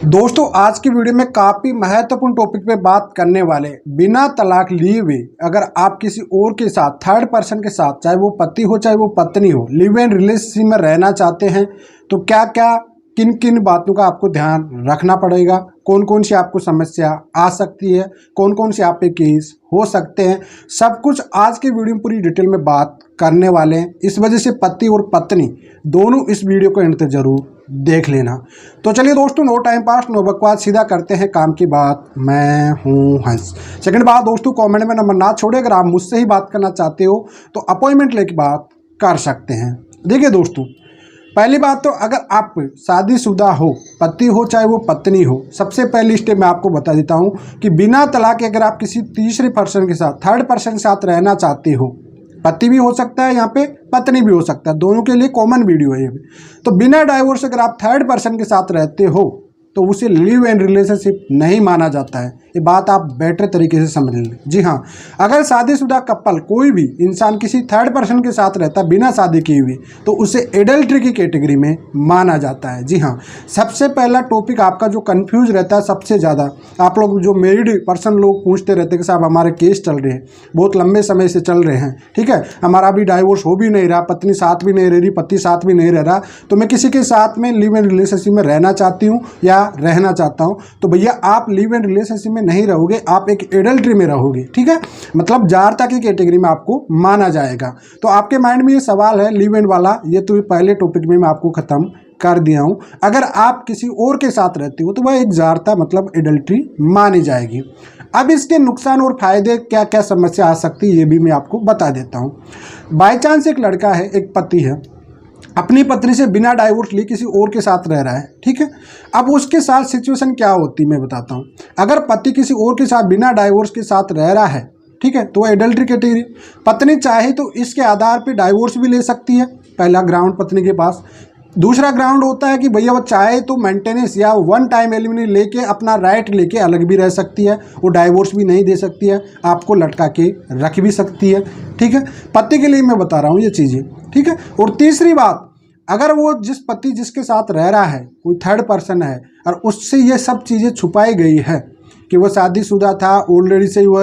दोस्तों आज की वीडियो में काफ़ी महत्वपूर्ण टॉपिक पे बात करने वाले। बिना तलाक लिए हुए अगर आप किसी और के साथ, थर्ड पर्सन के साथ, चाहे वो पति हो चाहे वो पत्नी हो, लिव इन रिलेशनशिप में रहना चाहते हैं तो क्या क्या किन किन बातों का आपको ध्यान रखना पड़ेगा, कौन कौन सी आपको समस्या आ सकती है, कौन कौन से आप पे केस हो सकते हैं, सब कुछ आज के वीडियो में पूरी डिटेल में बात करने वाले हैं। इस वजह से पति और पत्नी दोनों इस वीडियो को एंड तक जरूर देख लेना। तो चलिए दोस्तों, नो टाइम पास नो बकवास, सीधा करते हैं काम की बात। मैं हूं हंस। सेकंड बात दोस्तों, कमेंट में नंबर ना छोड़े, अगर आप मुझसे ही बात करना चाहते हो तो अपॉइंटमेंट लेके बात कर सकते हैं। देखिए दोस्तों, पहली बात तो अगर आप शादीशुदा हो, पति हो चाहे वो पत्नी हो, सबसे पहली स्टेप मैं आपको बता देता हूं कि बिना तलाक के अगर आप किसी तीसरे पर्सन के साथ, थर्ड पर्सन के साथ रहना चाहते हो, पति भी हो सकता है यहाँ पे, पत्नी भी हो सकता है, दोनों के लिए कॉमन वीडियो है ये भी। तो बिना डाइवोर्स अगर आप थर्ड पर्सन के साथ रहते हो तो उसे लिव इन रिलेशनशिप नहीं माना जाता है। ये बात आप बेटर तरीके से समझ लें। जी हाँ, अगर शादीशुदा कपल कोई भी इंसान किसी थर्ड पर्सन के साथ रहता है बिना शादी किए हुए तो उसे एडल्ट्री की कैटेगरी में माना जाता है। जी हाँ, सबसे पहला टॉपिक आपका जो कंफ्यूज रहता है सबसे ज़्यादा, आप लोग जो मैरिड पर्सन लोग पूछते रहते हैं कि साहब हमारे केस चल रहे हैं, बहुत लंबे समय से चल रहे हैं, ठीक है, हमारा अभी डाइवोर्स हो भी नहीं रहा, पत्नी साथ भी नहीं रह रही, पति साथ भी नहीं रह रहा, तो मैं किसी के साथ में लिव इन रिलेशनशिप में रहना चाहती हूँ या रहना चाहता हूं। तो भैया आप लिव इन रिलेशनशिप में नहीं रहोगे, आप एक एडल्ट्री में रहोगे, ठीक है, मतलब जारता की कैटेगरी में आपको माना जाएगा। तो आपके माइंड में ये सवाल है लिव इन वाला, ये तो पहले टॉपिक में मैं आपको खत्म कर दिया हूं। अगर आप किसी और के साथ रहते हो तो वह एक जारता मतलब एडल्ट्री मानी जाएगी। अब इसके नुकसान और फायदे क्या क्या समस्या आ सकती है ये भी मैं आपको बता देता हूं। बाई चांस एक लड़का है, एक पति है, अपनी पत्नी से बिना डाइवोर्स लिए किसी और के साथ रह रहा है, ठीक है। अब उसके साथ सिचुएशन क्या होती मैं बताता हूँ। अगर पति किसी और के साथ बिना डाइवोर्स के साथ रह रहा है, ठीक है, तो वह एडल्ट्री कैटेगरी। पत्नी चाहे तो इसके आधार पे डाइवोर्स भी ले सकती है, पहला ग्राउंड पत्नी के पास। दूसरा ग्राउंड होता है कि भैया वो चाहे तो मेंटेनेंस या वन टाइम एलिमनी लेके अपना राइट लेके अलग भी रह सकती है, वो डाइवोर्स भी नहीं दे सकती है, आपको लटका के रख भी सकती है, ठीक है। पति के लिए मैं बता रहा हूँ ये चीज़ें, ठीक है। और तीसरी बात, अगर वो जिस पति जिसके साथ रह रहा है कोई थर्ड पर्सन है और उससे ये सब चीज़ें छुपाई गई है कि वो शादीशुदा था, ऑलरेडी से वो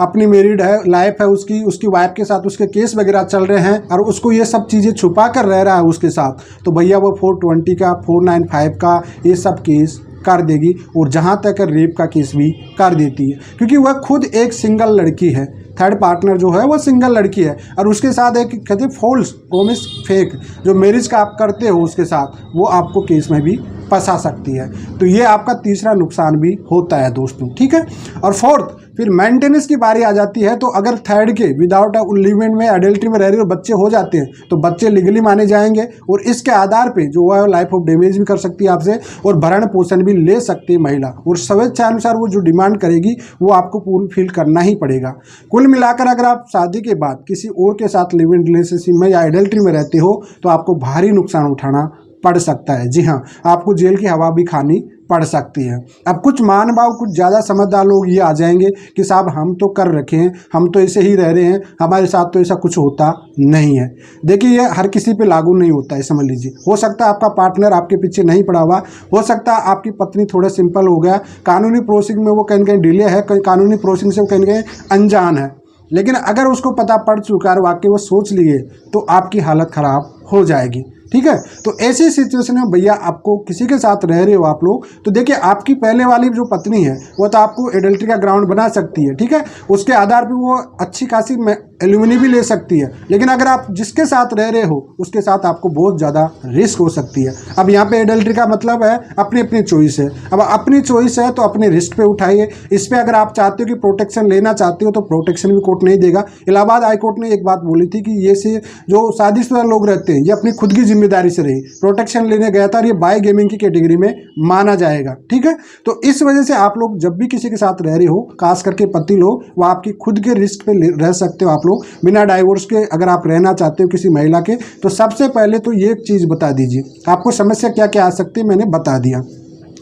अपनी मैरिड है, लाइफ है उसकी वाइफ के साथ उसके केस वगैरह चल रहे हैं और उसको ये सब चीज़ें छुपा कर रह रहा है उसके साथ, तो भैया वो 420 का 495 का ये सब केस कर देगी और जहाँ तक रेप का केस भी कर देती है, क्योंकि वह खुद एक सिंगल लड़की है, थर्ड पार्टनर जो है वो सिंगल लड़की है और उसके साथ एक कहते फॉल्स प्रॉमिस, फेक जो मैरिज का आप करते हो उसके साथ, वो आपको केस में भी फंसा सकती है। तो ये आपका तीसरा नुकसान भी होता है दोस्तों, ठीक है। और फोर्थ, फिर मेंटेनेंस की बारी आ जाती है। तो अगर थर्ड के विदाउट लिव इन में एडल्ट्री में रह रही और बच्चे हो जाते हैं तो बच्चे लीगली माने जाएंगे और इसके आधार पे जो है लाइफ ऑफ डैमेज भी कर सकती है आपसे और भरण पोषण भी ले सकती है महिला, और स्वेच्छानुसार वो जो डिमांड करेगी वो आपको पूरी फील करना ही पड़ेगा। कुल मिलाकर अगर आप शादी के बाद किसी और के साथ लिव इन रिलेशनशिप में या एडल्ट्री में रहते हो तो आपको भारी नुकसान उठाना पड़ सकता है। जी हाँ, आपको जेल की हवा भी खानी पड़ सकती है। अब कुछ मान भाव, कुछ ज़्यादा समझदार लोग ये आ जाएंगे कि साहब हम तो कर रखे हैं, हम तो ऐसे ही रह रहे हैं, हमारे साथ तो ऐसा कुछ होता नहीं है। देखिए ये हर किसी पे लागू नहीं होता है, समझ लीजिए। हो सकता है आपका पार्टनर आपके पीछे नहीं पड़ा हुआ, हो सकता है आपकी पत्नी थोड़ा सिंपल हो गया, कानूनी प्रोसेसिंग में वो कहीं कहीं डिले है, कानूनी प्रोसेसिंग से वो कहीं कहीं अनजान है, लेकिन अगर उसको पता पड़ चुका है, वाकई वो सोच लिए, तो आपकी हालत ख़राब हो जाएगी, ठीक है। तो ऐसी सिचुएशन में भैया आपको किसी के साथ रह रहे हो आप लोग, तो देखिए आपकी पहले वाली जो पत्नी है वो तो आपको एडल्ट्री का ग्राउंड बना सकती है, ठीक है, उसके आधार पे वो अच्छी खासी एल्यूमिनी भी ले सकती है, लेकिन अगर आप जिसके साथ रह रहे हो उसके साथ आपको बहुत ज़्यादा रिस्क हो सकती है। अब यहाँ पे एडल्ट्री का मतलब है अपनी अपनी चॉइस है। अब अपनी चॉइस है तो अपने रिस्क पे उठाइए। इस पर अगर आप चाहते हो कि प्रोटेक्शन लेना चाहते हो तो प्रोटेक्शन भी कोर्ट नहीं देगा। इलाहाबाद हाई कोर्ट ने एक बात बोली थी कि ये से जो शादीशुदा लोग रहते हैं ये अपनी खुद की जिम्मेदारी से रही, प्रोटेक्शन लेने गया था और ये बाय गेमिंग की कैटेगरी में माना जाएगा, ठीक है। तो इस वजह से आप लोग जब भी किसी के साथ रह रहे हो, खास करके पति लोग, वो आपकी खुद के रिस्क पे रह सकते हो आप लोग बिना डाइवोर्स के। अगर आप रहना चाहते हो किसी महिला के तो सबसे पहले तो ये चीज़ बता दीजिए, आपको समस्या क्या क्या आ सकती है मैंने बता दिया।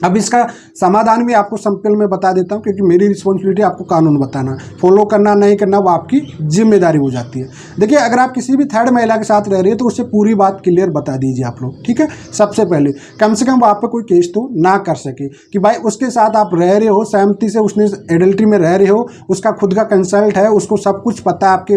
अब इसका समाधान भी आपको सिंपल में बता देता हूँ, क्योंकि मेरी रिस्पॉन्सिबिलिटी आपको कानून बताना, फॉलो करना नहीं करना वो आपकी जिम्मेदारी हो जाती है। देखिए, अगर आप किसी भी थर्ड महिला के साथ रह रही है तो उससे पूरी बात क्लियर बता दीजिए आप लोग, ठीक है। सबसे पहले कम से कम वो आप पे कोई केस तो ना कर सके कि भाई उसके साथ आप रह रहे हो, सहमति से उसने एडल्ट्री में रह रहे हो, उसका खुद का कंसल्ट है, उसको सब कुछ पता है आपके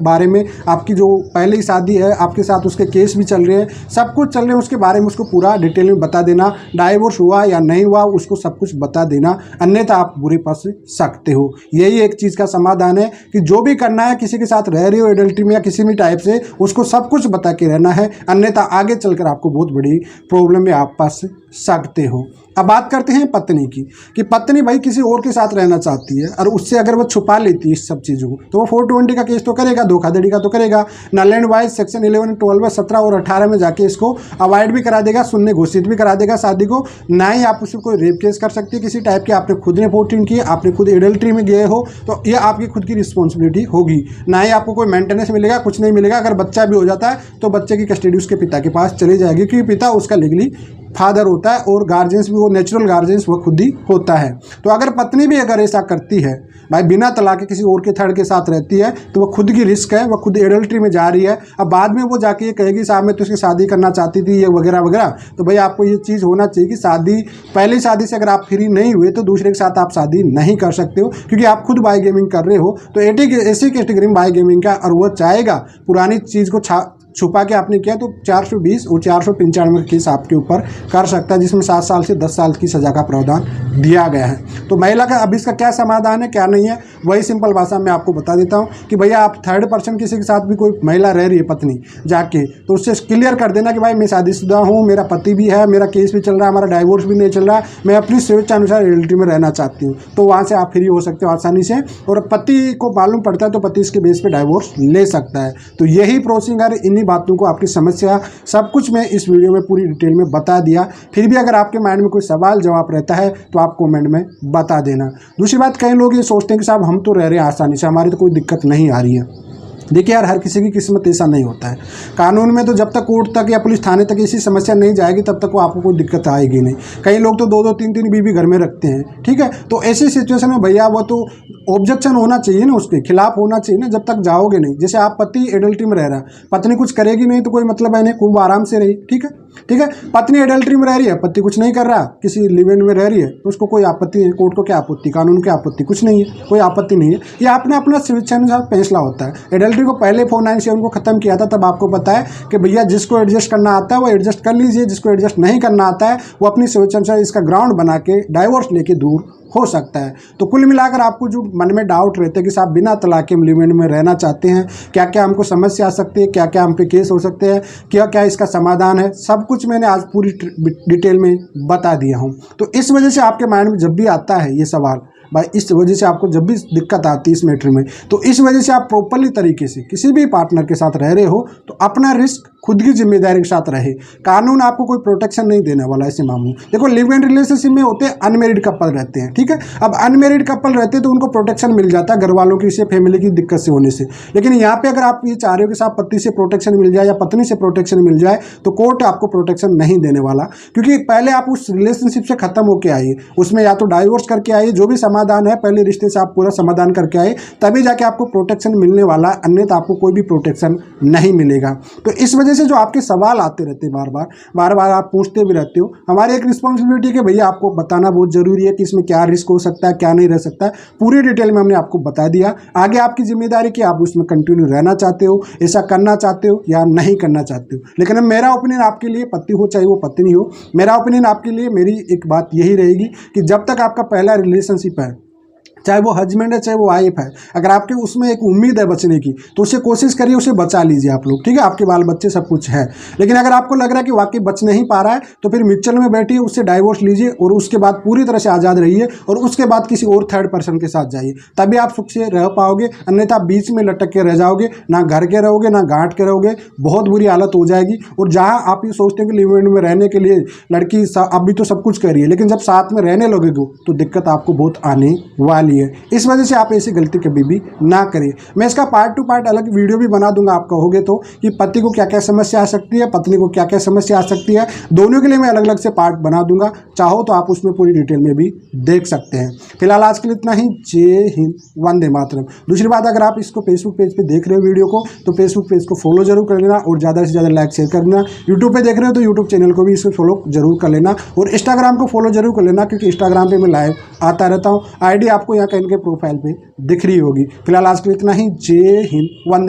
बारे में, आपकी जो पहले ही शादी है, आपके साथ उसके केस भी चल रहे हैं, सब कुछ चल रहे हैं, उसके बारे में उसको पूरा डिटेल में बता देना। डाइवोर्स हुआ या नहीं हुआ उसको सब कुछ बता देना, अन्यथा आप बुरे फंस सकते हो। यही एक चीज़ का समाधान है कि जो भी करना है, किसी के साथ रह रही हो एडल्ट्री में या किसी भी टाइप से, उसको सब कुछ बता के रहना है, अन्यथा आगे चलकर आपको बहुत बड़ी प्रॉब्लम में आप फंस सकते हो। अब बात करते हैं पत्नी की, कि पत्नी भाई किसी और के साथ रहना चाहती है और उससे अगर वो छुपा लेती है इस सब चीज़ों को, तो वो 420 का केस तो करेगा, धोखाधड़ी का तो करेगा, नल एंड वाइज सेक्शन 11, 12, 17 और 18 में जाके इसको अवॉइड भी करा देगा, शून्य घोषित भी करा देगा शादी को। ना ही आप उसको कोई रेप केस कर सकती है किसी टाइप के, आपने खुद ने 14 की, आपने खुद एडल्ट्री में गए हो, तो ये आपकी खुद की रिस्पॉन्सिबिलिटी होगी। ना ही आपको कोई मेंटेनेंस मिलेगा, कुछ नहीं मिलेगा। अगर बच्चा भी हो जाता है तो बच्चे की कस्टडी उसके पिता के पास चली जाएगी, क्योंकि पिता उसका लीगली फादर होता है और गार्जियंस भी वो नेचुरल गार्जियंस वो खुद ही होता है। तो अगर पत्नी भी अगर ऐसा करती है भाई, बिना तलाक के किसी और के थर्ड के साथ रहती है, तो वो खुद की रिस्क है, वो खुद एडल्ट्री में जा रही है। अब बाद में वो जाके ये कहेगी साहब मैं तो उसकी शादी करना चाहती थी, ये वगैरह वगैरह, तो भाई आपको ये चीज़ होना चाहिए कि शादी, पहली शादी से अगर आप फ्री नहीं हुए तो दूसरे के साथ आप शादी नहीं कर सकते हो, क्योंकि आप खुद बाई गेमिंग कर रहे हो। तो ऐसी कैटेगरी में बाई गेमिंग का, और वो चाहेगा पुरानी चीज़ को छुपा के आपने किया तो 420 और 495 का केस आपके ऊपर कर सकता है, जिसमें 7 साल से 10 साल की सज़ा का प्रावधान दिया गया है। तो महिला का अब इसका क्या समाधान है, क्या नहीं है, वही सिंपल भाषा में आपको बता देता हूँ कि भैया आप थर्ड पर्सन किसी के साथ भी कोई महिला रह रही है पत्नी जाके, तो उससे क्लियर कर देना कि भाई मैं शादीशुदा हूँ, मेरा पति भी है, मेरा केस भी चल रहा है, हमारा डाइवोर्स भी नहीं चल रहा है, मैं अपनी स्वेच्छानुसार एडल्ट्री में रहना चाहती हूँ। तो वहाँ से आप फ्री हो सकते हो आसानी से, और पति को मालूम पड़ता है तो पति इसके बेस पर डाइवोर्स ले सकता है। तो यही प्रोसीजर है, इन्हीं बातों को, आपकी समस्या सब कुछ मैं इस वीडियो में पूरी डिटेल में बता दिया। फिर भी अगर आपके माइंड में कोई सवाल जवाब रहता है तो आप कमेंट में बता देना। दूसरी बात, कई लोग ये सोचते हैं कि साहब हम तो रह रहे हैं आसानी से, हमारी तो कोई दिक्कत नहीं आ रही है। देखिए यार, हर किसी की किस्मत ऐसा नहीं होता है। कानून में तो जब तक कोर्ट तक या पुलिस थाने तक ऐसी समस्या नहीं जाएगी तब तक वो आपको कोई दिक्कत आएगी नहीं। कई लोग तो 2-2, 3-3 बीवी घर में रखते हैं, ठीक है। तो ऐसी सिचुएशन में भैया वो तो ऑब्जेक्शन होना चाहिए ना, उसके खिलाफ होना चाहिए ना, जब तक जाओगे नहीं। जैसे आप पति एडल्ट्री में रह रहा है, पत्नी कुछ करेगी नहीं तो कोई मतलब है नहीं, खूब आराम से रही, ठीक है, ठीक है। पत्नी एडल्ट्री में रह रही है, पति कुछ नहीं कर रहा, किसी लिव इन में रह रही है, तो उसको कोई आपत्ति नहीं, कोर्ट को क्या आपत्ति, कानून की आपत्ति कुछ नहीं है, कोई आपत्ति नहीं है। ये अपना अपना स्वेच्छानुसार फैसला होता है। एडल्ट्री को पहले 497 को खत्म किया था, तब आपको पता है कि भैया जिसको एडजस्ट करना आता है वो एडजस्ट कर लीजिए, जिसको एडजस्ट नहीं करना आता है वो अपनी स्वेच्छानुसार इसका ग्राउंड बना के डाइवोर्स लेके दूर हो सकता है। तो कुल मिलाकर आपको जो मन में डाउट रहते हैं कि साहब बिना तलाक के लिव इन में रहना चाहते हैं, क्या क्या हमको समस्या आ सकती है, क्या क्या हम पे केस हो सकते हैं, क्या क्या इसका समाधान है, सब कुछ मैंने आज पूरी डिटेल में बता दिया हूँ। तो इस वजह से आपके माइंड में जब भी आता है ये सवाल, भाई इस वजह से आपको जब भी दिक्कत आती है इस मैटर में, तो इस वजह से आप प्रॉपरली तरीके से किसी भी पार्टनर के साथ रह रहे हो तो अपना रिस्क खुद की जिम्मेदारी के साथ रहे। कानून आपको कोई प्रोटेक्शन नहीं देने वाला ऐसे मामलों में। देखो, लिव इन रिलेशनशिप में होते हैं अनमेरिड कपल रहते हैं, ठीक है। अब अनमेरिड कपल रहते हैं तो उनको प्रोटेक्शन मिल जाता है घर वालों की से, फैमिली की दिक्कत से होने से। लेकिन यहाँ पे अगर आप ये चाह रहे हो कि साहब पति से प्रोटेक्शन मिल जाए या पत्नी से प्रोटेक्शन मिल जाए, तो कोर्ट आपको प्रोटेक्शन नहीं देने वाला, क्योंकि पहले आप उस रिलेशनशिप से खत्म होकर आइए, उसमें या तो डाइवोर्स करके आइए, जो भी समाधान है पहले रिश्ते से आप पूरा समाधान करके आए, तभी जाके आपको प्रोटेक्शन मिलने वाला, अन्यथा आपको कोई भी प्रोटेक्शन नहीं मिलेगा। तो इस वजह से जो आपके सवाल आते रहते बार बार आप पूछते भी रहते हो, हमारी एक रिस्पॉन्सिबिलिटी है कि भैया आपको बताना बहुत जरूरी है कि इसमें क्या रिस्क हो सकता है, क्या नहीं रह सकता है। पूरी डिटेल में हमने आपको बता दिया। आगे आपकी जिम्मेदारी कि आप उसमें कंटिन्यू रहना चाहते हो, ऐसा करना चाहते हो या नहीं करना चाहते हो। लेकिन मेरा ओपिनियन आपके लिए, पति हो चाहे वो पत्नी हो, मेरा ओपिनियन आपके लिए, मेरी एक बात यही रहेगी कि जब तक आपका पहला रिलेशनशिप है, चाहे वो हस्बैंड है चाहे वो वाइफ है, अगर आपके उसमें एक उम्मीद है बचने की तो उसे कोशिश करिए, उसे बचा लीजिए आप लोग, ठीक है। आपके बाल बच्चे सब कुछ है, लेकिन अगर आपको लग रहा है कि वाकई बच नहीं पा रहा है तो फिर म्यूचुअल में बैठिए, उससे डाइवोर्स लीजिए और उसके बाद पूरी तरह से आज़ाद रहिए, और उसके बाद किसी और थर्ड पर्सन के साथ जाइए, तभी आप सुख से रह पाओगे। अन्यथा बीच में लटक के रह जाओगे, ना घर के रहोगे ना गांठ के रहोगे, बहुत बुरी हालत हो जाएगी। और जहाँ आप ये सोचते हो कि लिव इन में रहने के लिए लड़की अभी तो सब कुछ कर रही है, लेकिन जब साथ में रहने लगेगी तो दिक्कत आपको बहुत आने वाली रही है। इस वजह से आप ऐसी गलती कभी भी ना करिए। मैं इसका पार्ट टू पार्ट अलग वीडियो भी बना दूंगा, आप कहोगे तो, कि पति को क्या क्या समस्या आ सकती है, पत्नी को क्या क्या समस्या आ सकती है। दोनों के लिए मैं अलग अलग से पार्ट बना दूंगा, चाहो तो आप उसमें पूरी डिटेल में भी देख सकते हैं। फिलहाल आज के लिए इतना ही। जय हिंद, वंदे मातरम। दूसरी बात, अगर आप इसको फेसबुक पेज पे देख रहे हो वीडियो को, तो फेसबुक पेज को फॉलो जरूर कर लेना और ज़्यादा से ज़्यादा लाइक शेयर कर देना। यूट्यूब पे देख रहे हो तो यूट्यूब चैनल को भी इसको फॉलो जरूर कर लेना और इंस्टाग्राम को फॉलो जरूर कर लेना, क्योंकि इंस्टाग्राम पे मैं लाइव आता रहता हूँ। आईडी आपको यहाँ कहीं के प्रोफाइल पे दिख रही होगी। फिलहाल आज के लिए इतना ही। जय हिंद, वंदे।